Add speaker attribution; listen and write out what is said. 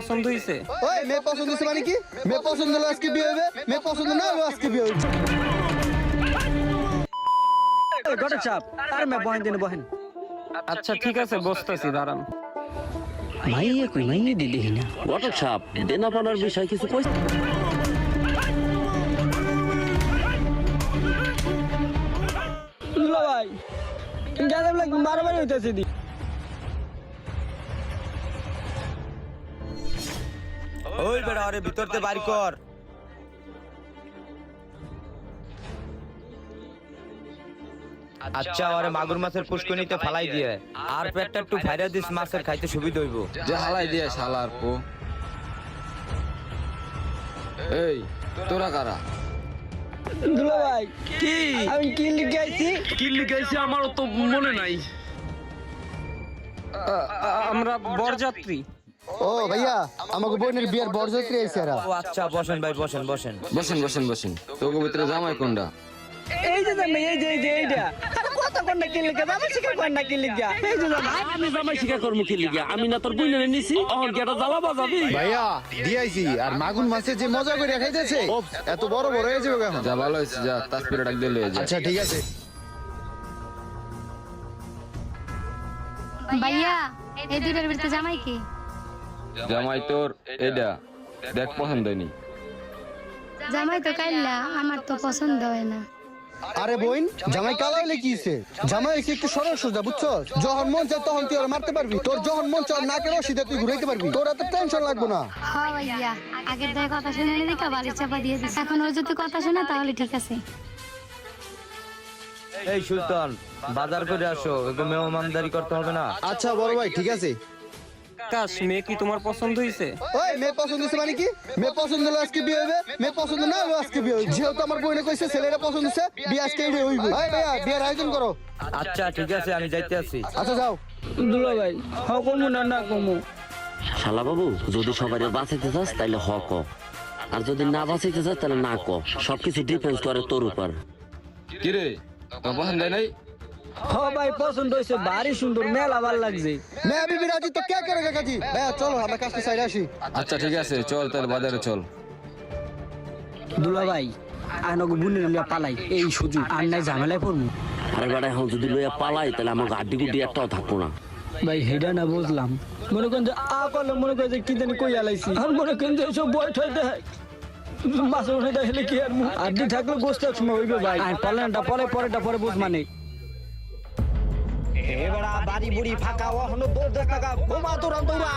Speaker 1: পছন্দ হয়েছে?
Speaker 2: ওই মেয়ে পছন্দ হয়েছে মানে কি? মেয়ে পছন্দ হলে আজকে বিয়ে হবে, মেয়ে পছন্দ না হলে আজকে বিয়ে হবে।
Speaker 3: ঘটক সাহেব আর মে বহেন দিন বহেন।
Speaker 1: আচ্ছা ঠিক আছে, বসতেছি, দাঁড়ান।
Speaker 3: মাইয়ে কই মাইয়ে দিলি না।
Speaker 4: ঘটক সাহেব দেনা পাওনার বিষয় কিছু কই?
Speaker 3: দুলা ভাই গাদাম লাগ মারামারি হইতাছে দি।
Speaker 5: ওই বেড়া আরে ভিতর তে বাড়ি কর। আচ্ছা আরে মাগুর মাছের পুষ্কনিতে ফালাই দিয়ে আর পেটটা একটু ভাইরা দিস, মাছের খাইতে সুবিধা হইব।
Speaker 6: যে হালাই দিয়ে শালার পো। এই তোরা কারা?
Speaker 3: দুলা ভাই
Speaker 1: কি
Speaker 3: আমি কি লিখাইছি?
Speaker 1: কি লিখাইছে আমারও তো মনে নাই। আমরা বরযাত্রী।
Speaker 2: ও ভাইয়া, আমাকে বোনের বিয়ের বরযাত্রী আইছে এরা।
Speaker 5: ও আচ্ছা বসেন ভাই, বসেন বসেন।
Speaker 6: বসেন বসেন বসেন। তোকে ভিতরে জামাই কোনটা?
Speaker 3: এই যে জামাই, এই যে এইটা। আরে কত কোনটা কি লিখা? জামাই শিখা কোনটা কি লিখা? এই যে জামাই।
Speaker 4: আমি জামাই শিখা করবো কি লিগা? আমি না তোর বইনে নিছি, অহন কি এটা জ্বালা বাজাবি?
Speaker 2: ভাইয়া দিয়াইছি, আর মাগুন মাছে যে মজা করে খাইতেছে এত বড় বড় হয়ে যাবে এখন।
Speaker 6: যা ভালো হয়েছে, যা তাসপিরে ডাক দিলে যা।
Speaker 2: আচ্ছা ঠিক আছে।
Speaker 7: ভাইয়া এই দুইটার ভিতরে জামাই কি?
Speaker 6: জামাই তোর এটা দেখ পছন্দ হয়নি।
Speaker 7: জামাই তো কাইল্লা, আমার তো পছন্দ হয় না।
Speaker 2: আরে বোন, জামাই কালা হইলে কি হইছে? জামাই হইছে একটু সরল সোজা, বুঝছো? যখন মন চায় তখন তুই ওরা মারতে পারবি, তোর যখন মন চায় নাকের রশিদে তুই ঘুরাইতে পারবি, তোর এত টেনশন লাগবে না।
Speaker 7: হ্যাঁ ভাইয়া, আগের দায় কথা শুনে দিকা বাড়ি চাপা দিয়ে দিস। এখন ও যদি কথা শোনে তাহলে ঠিক আছে।
Speaker 5: এই সুলতান বাজার করে আসো, এগো মেহমানদারি করতে হবে না।
Speaker 2: আচ্ছা বড় ভাই ঠিক আছে।
Speaker 1: কাশ, মেয়ে কি তোমার পছন্দ হয়েছে?
Speaker 2: ওই মেয়ে পছন্দ হয়েছে মানে কি? মেয়ে পছন্দ হলে আজকে বিয়ে হবে, মেয়ে পছন্দ না হলে আজকে বিয়ে হবে। যেহেতু আমার বোনে কইছে ছেলেরা পছন্দ হচ্ছে, বিয়ে আজকে হইব। ওই ভাইয়া বিয়ের আয়োজন করো।
Speaker 5: আচ্ছা ঠিক আছে, আমি যাইতে আছি।
Speaker 2: আচ্ছা যাও।
Speaker 3: দুলা ভাই হ্যাঁ কমু না কমু।
Speaker 4: শালা বাবু যদি সবাই বাঁচাইতে চাস তাহলে হ ক, আর যদি না বাঁচাইতে চাস তাহলে না ক। সবকিছু ডিপেন্ড করে তোর উপর।
Speaker 6: কি রে, তোর পছন্দ হয় নাই?
Speaker 3: হ্যাঁ ভাই পছন্দ হয়েছে, ভারী সুন্দর, মেলা ভাল লাগছে।
Speaker 2: মেয়ে বিবি রাজি তো কে করে কাজী? ভাইয়া চলো আমরা কাজটা সাইড আসি।
Speaker 6: আচ্ছা ঠিক আছে, চল তাহলে বাজারে চল।
Speaker 3: দুলা ভাই আনক বুনের লিয়া পালাই, এই সুযোগ আর নাই ঝামেলায় পড়বো।
Speaker 4: আরে বেটা এখন যদি লইয়া পালাই তাহলে আমার গাড্ডি গুড্ডি একটাও থাকবো না।
Speaker 3: ভাই হেডা না বুঝলাম, মনে করেন যে আ করলে মনে করেন যে কি জানি কই আলাইছি, আর মনে করেন যে সব বয় ঠয় দেয় মাছের উঠে দেখলে কি আর আড্ডি থাকলে গোস্ত এক সময় হইবে ভাই। আর পলেনটা পরে পরেটা পরে বুঝ মানে এবারে বাড়ি বুড়ি ফাঁকা, ওখানে দৌড় দেখ টাকা ঘুমা তোরা দৌড়া।